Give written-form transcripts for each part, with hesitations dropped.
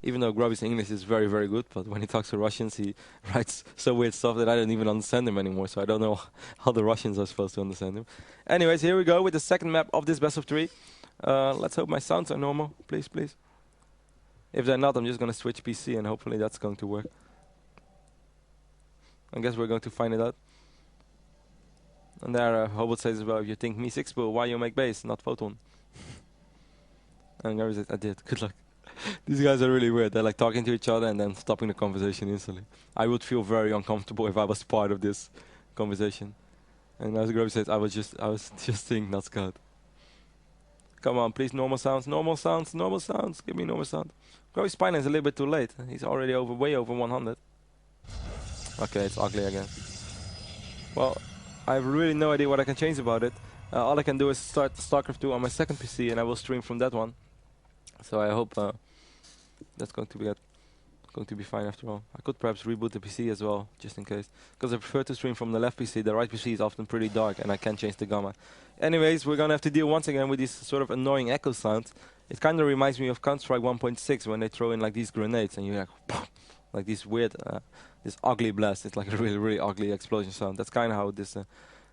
Even though Grubby's English is very, very good, but when he talks to Russians, he writes so weird stuff that I don't even understand him anymore. So I don't know how the Russians are supposed to understand him. Anyways, here we go with the second map of this best of 3. Let's hope my sounds are normal. Please, please. If they're not, I'm just going to switch PC and hopefully that's going to work. I guess we're going to find it out. And there, ho8ot says as well, if you think me 6 pool, why you make base, not photon? And Grubby says, I did. Good luck. These guys are really weird. They're like talking to each other and then stopping the conversation instantly. I would feel very uncomfortable if I was part of this conversation. And as Grubby says, I was just thinking, not scout. Come on, please, normal sounds, normal sounds, normal sounds. Give me normal sound. Grubby's spine is a little bit too late. He's already way over 100. Okay, it's ugly again. Well, I have really no idea what I can change about it. All I can do is start StarCraft 2 on my second PC and I will stream from that one. So I hope that's going to be fine after all. I could perhaps reboot the PC as well, just in case. Because I prefer to stream from the left PC. The right PC is often pretty dark and I can't change the gamma. Anyways, we're going to have to deal once again with these sort of annoying echo sounds. It kind of reminds me of Counter-Strike 1.6 when they throw in like these grenades and you're like these weird, this ugly blast. It's like a really, really ugly explosion sound. That's kind of how this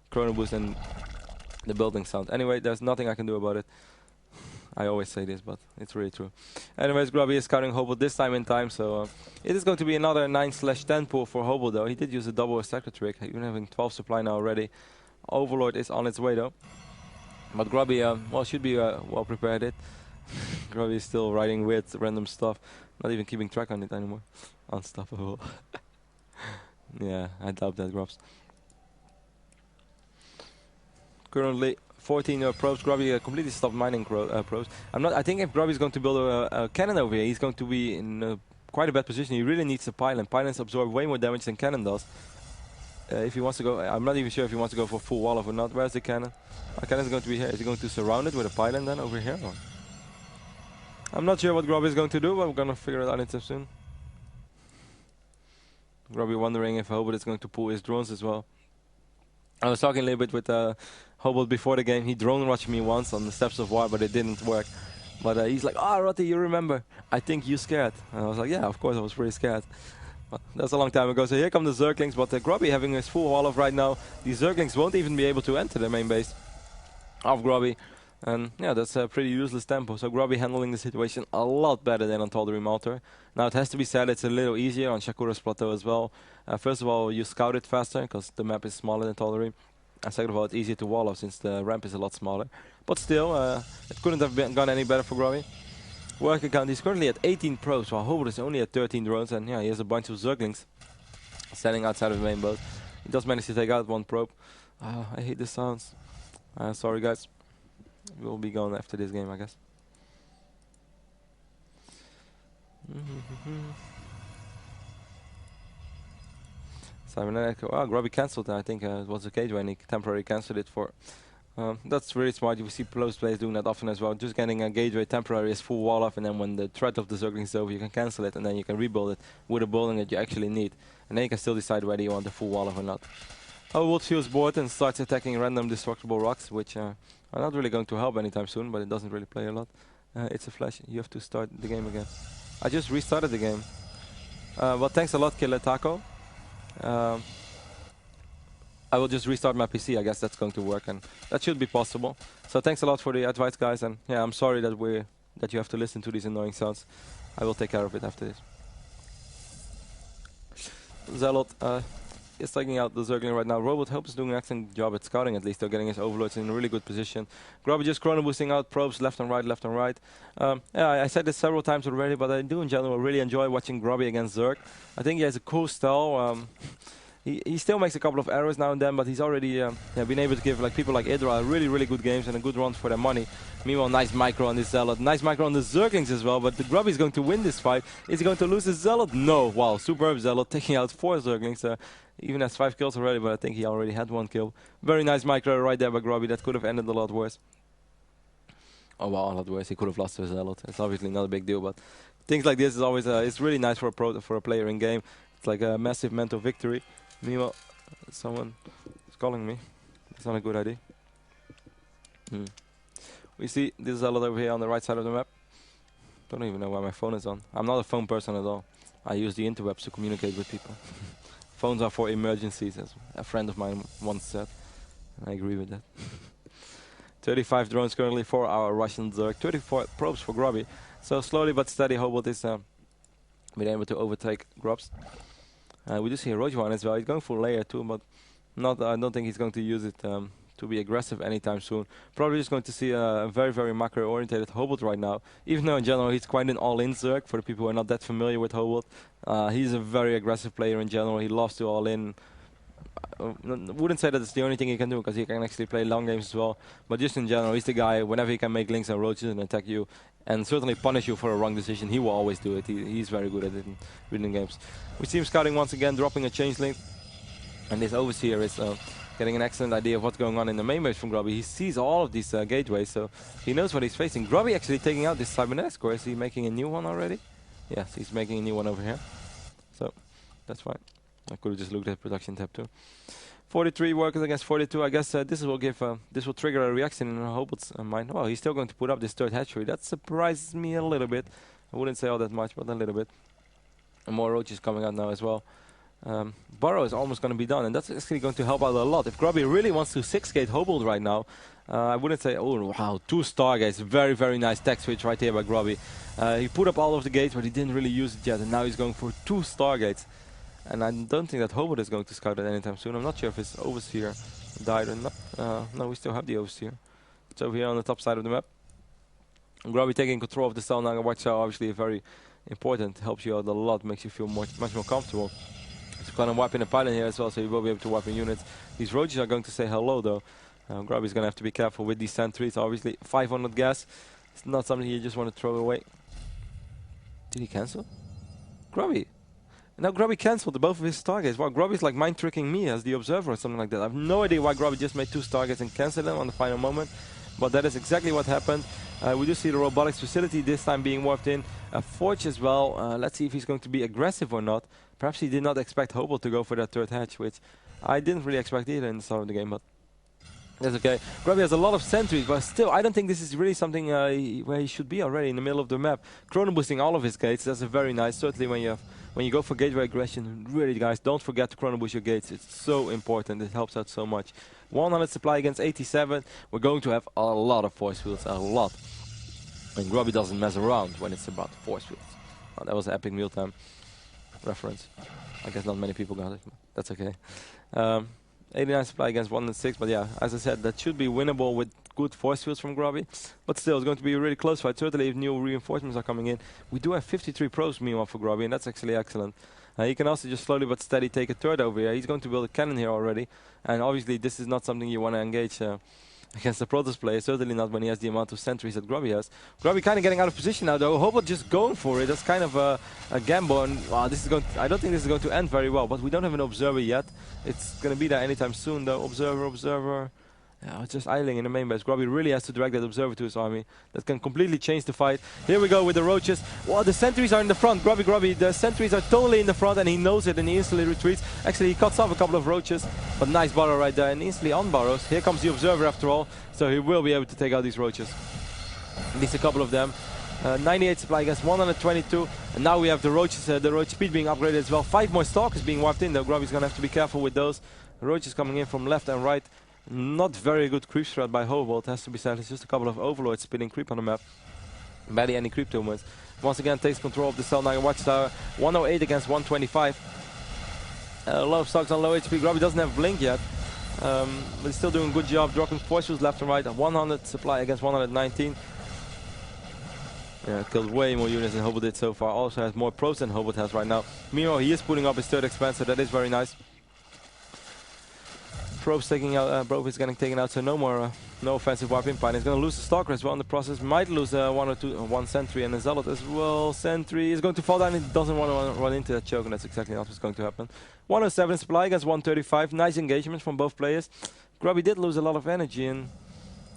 Chrono Boost and the building sound. Anyway, there's nothing I can do about it. I always say this, but it's really true. Anyways, Grubby is scouting ho8ot this time in time, so it is going to be another 9/10 pool for ho8ot though. He did use a double stacker trick, even having 12 supply now already. Overlord is on its way though. But Grubby, well, should be well prepared it. Grubby is still writing weird random stuff, not even keeping track on it anymore. Unstoppable. Yeah, I doubt that, Grubs. Currently 14 probes. Grubby completely stopped mining probes. I think if Grubby is going to build a cannon over here, he's going to be in quite a bad position. He really needs a pylon. Pylons absorb way more damage than cannon does. If he wants to go, I'm not even sure if he wants to go for full wall or not. Where's the cannon? Our cannon is going to be here. Is he going to surround it with a pylon then over here? Or? I'm not sure what Grubby is going to do, but we're going to figure it out anytime soon. Grubby wondering if ho8ot is going to pull his drones as well. I was talking a little bit with ho8ot before the game. He drone rushed me once on the steps of war, but it didn't work. But he's like, Rotti, you remember? I think you scared. And I was like, yeah, of course I was pretty scared. But that's a long time ago. So here come the Zerglings, but Grubby having his full wall of right now. These Zerglings won't even be able to enter the main base of Grubby. And yeah, that's a pretty useless tempo. So Grubby handling the situation a lot better than on Tal'Darim Altar. Now it has to be said, it's a little easier on Shakura's Plateau as well. First of all, you scout it faster because the map is smaller than Tal'Darim. And second of all, it's easier to wall off since the ramp is a lot smaller. But still, it couldn't have gone any better for Grubby. Worker count, he's currently at 18 probes, while ho8ot is only at 13 drones. And yeah, he has a bunch of Zerglings standing outside of the main boat. He does manage to take out one probe. I hate the sounds. Sorry guys. We'll be going after this game, I guess. Cybernetic. Oh, Grubby cancelled. I think it was a cage when he temporarily cancelled it for. That's really smart. You see close players doing that often as well. Just getting a gateway temporary is full wall off, and then when the threat of the Zergling is over, you can cancel it, and then you can rebuild it with a building that you actually need. And then you can still decide whether you want the full wall off or not. ho8ot feels bored and starts attacking random destructible rocks, which are not really going to help anytime soon, but it doesn't really play a lot. It's a flash. You have to start the game again. I just restarted the game. Well, thanks a lot, Killer Taco. I will just restart my PC. I guess that's going to work, and that should be possible. So thanks a lot for the advice, guys. And yeah, I'm sorry that you have to listen to these annoying sounds. I will take care of it after this. Zealot is taking out the Zergling right now. ho8ot Hope is doing an excellent job at scouting, at least. They're getting his overlords in a really good position. Grubby just chrono boosting out probes left and right, left and right. Yeah, I said this several times already, but I do in general really enjoy watching Grubby against Zerg. I think he has a cool style. He still makes a couple of errors now and then, but he's already been able to give people like Idra really, really good games and a good run for their money. Meanwhile, nice micro on this Zealot. Nice micro on the Zerglings as well, but the Grubby is going to win this fight. Is he going to lose his Zealot? No. Wow, superb Zealot taking out 4 Zerglings. Even has 5 kills already, but I think he already had 1 kill. Very nice micro right there by Grubby. That could have ended a lot worse. Oh wow, a lot worse. He could have lost his Zealot. It's obviously not a big deal, but things like this is always it's really nice for a player in game. It's like a massive mental victory. Meanwhile, someone is calling me. It's not a good idea. We see this Zealot over here on the right side of the map. Don't even know why my phone is on. I'm not a phone person at all. I use the interwebs to communicate with people. Phones are for emergencies, as a friend of mine once said. And I agree with that. 35 drones currently for our Russian Zerg. 34 probes for Grubby. So slowly but steady, ho8ot is been able to overtake Grubs. We do see a Roach one as well. He's going for layer 2, but not. I don't think he's going to use it to be aggressive anytime soon. Probably just going to see a very, very macro-orientated ho8ot right now. Even though in general he's quite an all-in Zerg. For the people who are not that familiar with ho8ot, he's a very aggressive player in general. He loves to all-in. Wouldn't say that it's the only thing he can do, because he can actually play long games as well. But just in general, he's the guy, whenever he can make links and roaches and attack you, and certainly punish you for a wrong decision, he will always do it. He's very good at it in winning games. We see him scouting once again, dropping a changeling. And this overseer is getting an excellent idea of what's going on in the main base from Grubby. He sees all of these gateways, so he knows what he's facing. Grubby actually taking out this cybernetic, or is he making a new one already? Yes, he's making a new one over here. So, that's fine. I could have just looked at production tab too. 43 workers against 42. I guess this will give this will trigger a reaction in ho8ot's mind. Well, he's still going to put up this third hatchery. That surprises me a little bit. I wouldn't say all that much, but a little bit. And more roaches coming out now as well. Burrow is almost going to be done, and that's actually going to help out a lot. If Grubby really wants to 6-gate ho8ot right now, I wouldn't say, oh wow, 2 stargates. Very, very nice tech switch right here by Grubby. He put up all of the gates, but he didn't really use it yet, and now he's going for 2 stargates. And I don't think that ho8ot is going to scout it anytime soon. I'm not sure if his overseer died or not. No, we still have the overseer. It's over here on the top side of the map. Grubby taking control of the cell now. Watch out, obviously very important. Helps you out a lot, makes you feel much more comfortable. It's going to wipe in a pilot here as well, so you will be able to wipe in units. These roaches are going to say hello though. Grubby's going to have to be careful with these sentries. Obviously 500 gas. It's not something you just want to throw away. Did he cancel? Grubby. Now Grubby cancelled both of his targets. Wow, Grubby's like mind tricking me as the observer or something like that. I have no idea why Grubby just made 2 targets and cancelled them on the final moment. But that is exactly what happened. We do see the robotics facility this time being warped in. A Forge as well. Let's see if he's going to be aggressive or not. Perhaps he did not expect ho8ot to go for that third hatch, which I didn't really expect either in the start of the game, but that's okay. Grubby has a lot of sentries, but still, I don't think this is really something where he should be already in the middle of the map. Chrono boosting all of his gates, that's a very nice. Certainly when you go for gateway aggression, really guys, don't forget to chrono boost your gates. It's so important, it helps out so much. 100 supply against 87. We're going to have a lot of force fields, a lot. And Grubby doesn't mess around when it's about force fields. Oh, that was an epic mealtime reference. I guess not many people got it, but that's okay. 89 supply against 106, but yeah, as I said, that should be winnable with good force fields from Grubby. But still, it's going to be a really close fight. Certainly, if new reinforcements are coming in. We do have 53 probes meanwhile for Grubby, and that's actually excellent. He can also just slowly but steady take a third over here. He's going to build a cannon here already, and obviously this is not something you want to engage against the Protoss player, certainly not when he has the amount of sentries that Grubby has. Grubby kind of getting out of position now though. ho8ot just going for it. That's kind of a gamble, and this is going I don't think this is going to end very well, but we don't have an observer yet. It's going to be there anytime soon though. Observer. Yeah, it's just idling in the main base. Grubby really has to drag that observer to his army. That can completely change the fight. Here we go with the roaches. Wow, the sentries are in the front. Grubby, the sentries are totally in the front, and he knows it, and he instantly retreats. Actually, he cuts off a couple of roaches, but nice burrow right there, and instantly on burrows. Here comes the observer after all, so he will be able to take out these roaches. At least a couple of them. 98 supply against 122, and now we have the roaches, the roach speed being upgraded as well. 5 more stalkers being wiped in though. Grubby's gonna have to be careful with those. The roaches coming in from left and right. Not very good creep threat by ho8ot, has to be said. It's just a couple of overlords spinning creep on the map. Barely any creep movements. Once again takes control of the Cell 9 Watchtower. 108 against 125. A lot of stocks on low HP. Grubby doesn't have blink yet. But he's still doing a good job dropping force fields left and right. 100 supply against 119. Yeah, killed way more units than ho8ot did so far. Also has more pros than ho8ot has right now. Meanwhile, he is putting up his third expanse, so that is very nice. Probes taking out, Probe is getting taken out, so no offensive wipe in pine. He's going to lose the Stalker as well in the process. Might lose one Sentry and a Zealot as well. Sentry is going to fall down. He doesn't want to run into that choke, and that's exactly not what's going to happen. 107 supply against 135. Nice engagement from both players. Grubby did lose a lot of energy, and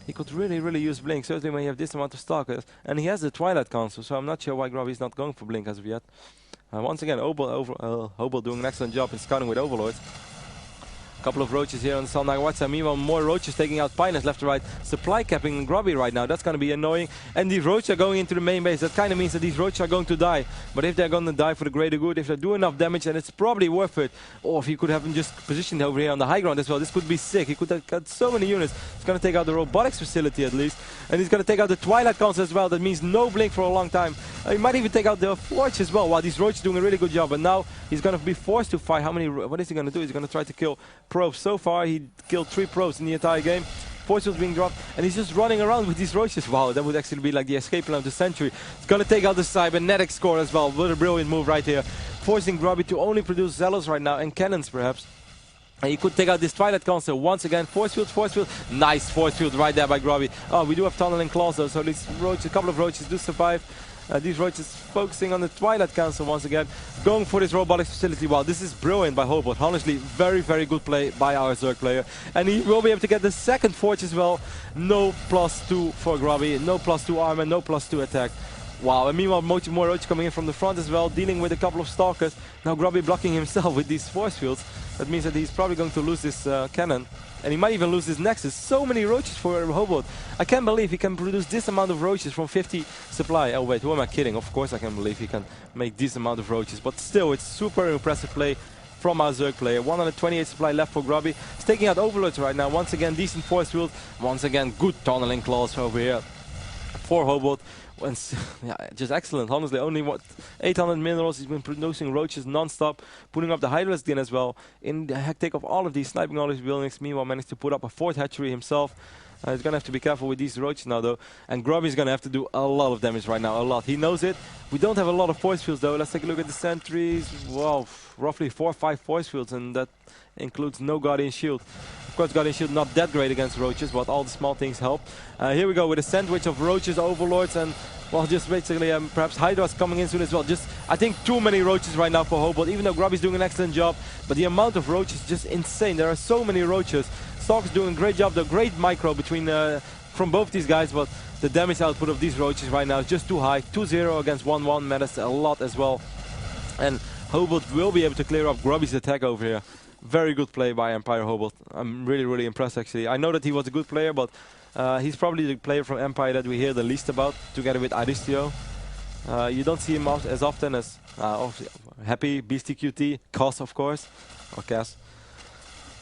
he could really use Blink, certainly when you have this amount of Stalkers. And he has the Twilight Council, so I'm not sure why Grubby's not going for Blink as of yet. Once again, ho8ot doing an excellent job in scouting with Overlords. Couple of roaches here on the Sal Nagawatsa. Meanwhile, more roaches taking out Pinus left to right. Supply capping Grubby right now. That's going to be annoying. And these roaches are going into the main base. That kind of means that these roaches are going to die. But if they're going to die for the greater good, if they do enough damage, then it's probably worth it. Or if he could have them just positioned over here on the high ground as well, this could be sick. He could have got so many units. He's going to take out the robotics facility at least. And he's going to take out the Twilight Council as well. That means no blink for a long time. He might even take out the Forge as well. Wow, these roaches doing a really good job. But now he's going to be forced to fight. What is he going to do? He's going to try to kill probes. So far, he killed 3 probes in the entire game. Force fields being dropped, and he's just running around with these roaches. Wow, that would actually be like the escape plan of the century. It's going to take out the cybernetics core as well. What a brilliant move right here. Forcing Grubby to only produce Zealots right now, and cannons perhaps. And he could take out this Twilight Council once again. Force field. Nice force field right there by Grubby. Oh, we do have tunneling claws though, so these roaches, a couple of roaches do survive. These roaches focusing on the Twilight Council once again. Going for this robotics facility. Wow, this is brilliant by ho8ot. Honestly, very, very good play by our Zerg player. And he will be able to get the second Forge as well. No +2 for Grubby. No +2 armor, no +2 attack. Wow, and meanwhile, more roaches coming in from the front as well, dealing with a couple of stalkers. Now Grubby blocking himself with these force fields. That means that he's probably going to lose this cannon. And he might even lose his Nexus. So many roaches for ho8ot. I can't believe he can produce this amount of roaches from 50 supply. Oh wait, who am I kidding? Of course I can believe he can make this amount of roaches. But still, it's super impressive play from our Zerg player. 128 supply left for Grubby. He's taking out Overlords right now. Once again, decent force field. Once again, good tunneling claws over here for ho8ot. Yeah, just excellent. Honestly, only 800 minerals. He's been producing roaches non-stop, putting up the Hydra's again as well. In the hectic of all of these, sniping all these buildings. Meanwhile, managed to put up a 4th hatchery himself. He's gonna have to be careful with these roaches now though. And Grubby's gonna have to do a lot of damage right now, a lot. He knows it. We don't have a lot of force fields though. Let's take a look at the sentries. Wow, roughly 4 or 5 force fields, and that includes no Guardian Shield. Of course, Guardian Shield not that great against roaches, but all the small things help. Here we go with a sandwich of roaches, overlords, and well, just basically perhaps Hydra's coming in soon as well. Just, I think, too many roaches right now for ho8ot, even though Grubby's doing an excellent job. But the amount of roaches is just insane. There are so many roaches. Stalk's doing a great job. The great micro between from both these guys, but the damage output of these roaches right now is just too high. 2-0 against 1-1 matters a lot as well. And ho8ot will be able to clear up Grubby's attack over here. Very good play by Empire ho8ot. I'm really, really impressed actually. I know that he was a good player, but he's probably the player from Empire that we hear the least about, together with Aristio. You don't see him as often as Happy, Beastie QT, Kos of course, or Cass.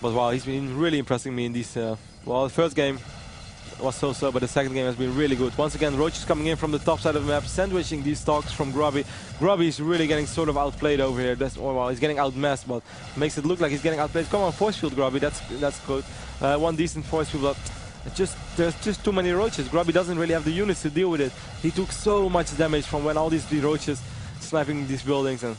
But wow, he's been really impressing me in these, well, the first game was so-so, but the second game has been really good. Once again, roaches coming in from the top side of the map, sandwiching these stalks from Grubby. Grubby is really getting sort of outplayed over here. Well, he's getting outmassed, but makes it look like he's getting outplayed. Come on, force field, Grubby. That's good. One decent force field, but there's just too many roaches. Grubby doesn't really have the units to deal with it. He took so much damage from when all these roaches sniping these buildings, and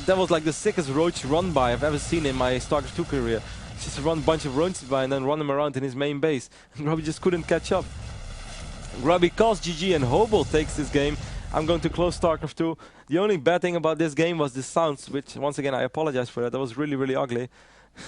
that was like the sickest roach run by I've ever seen in my StarCraft 2 career. Just run a bunch of roaches by and then run them around in his main base. And Grubby just couldn't catch up. Grubby calls GG and ho8ot takes this game. I'm going to close StarCraft 2. The only bad thing about this game was the sounds, which once again I apologize for that. That was really, really ugly.